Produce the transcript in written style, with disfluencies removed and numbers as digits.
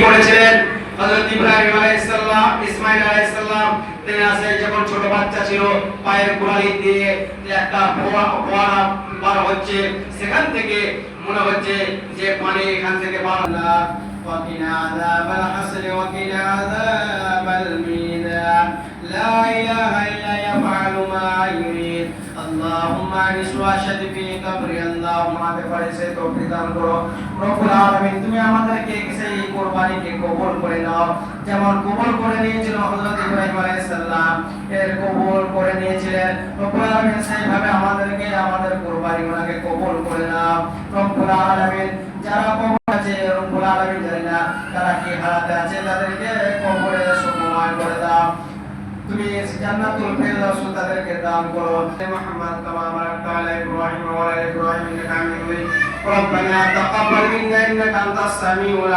করেছিলেন হযরত ইব্রাহিম আলাইহিস সালাম, ইসমাঈল আলাইহিস সালাম। তিনি আসে যখন ছোট বাচ্চা ছিল, পায়ের গোড়ালি দিয়ে একটা ফোয়ারা বার হচ্ছে, সেখান থেকে মনে হচ্ছে যে পানি এখান থেকে বার হলো। وقنا عذاب الحسر وقنا عذاب الميزان لا إله إلا يفعل ما يريد اللهم أنس واشهد في قبري اللهم اغفر لي توفيق দান করো রব্বুল আলামিন। তুমি আমাদেরকে সেই কুরবানিকে কবুল করে নাও, যেমন কবুল করে নিয়েছিল হযরত ইব্রাহিম আলাইহিস সালাম, এর কবুল করে নিয়েছিলেন রব্বুল আলামিন। সেইভাবে আমাদেরকে আমাদের কুরবানিগুলোকে কবুল করে নাও রব্বুল আলামিন। যারা কবর আছে রব্বুল আলামিন জানি না তারা কি হালাতে আছে, তাদেরকে কবরে সুখময় করে দাও। তুমি জান্নাতুল ফিরদাউস তাদেরকে দান করো। মুহাম্মদ কামা বারাকতা আলা ইব্রাহিম ওয়া আলা ইব্রাহিম ইন্নাকা হামিদুম মাজিদ। রব্বানা তাকাব্বাল মিন্না ইন্নাকা আনতাস সামিউল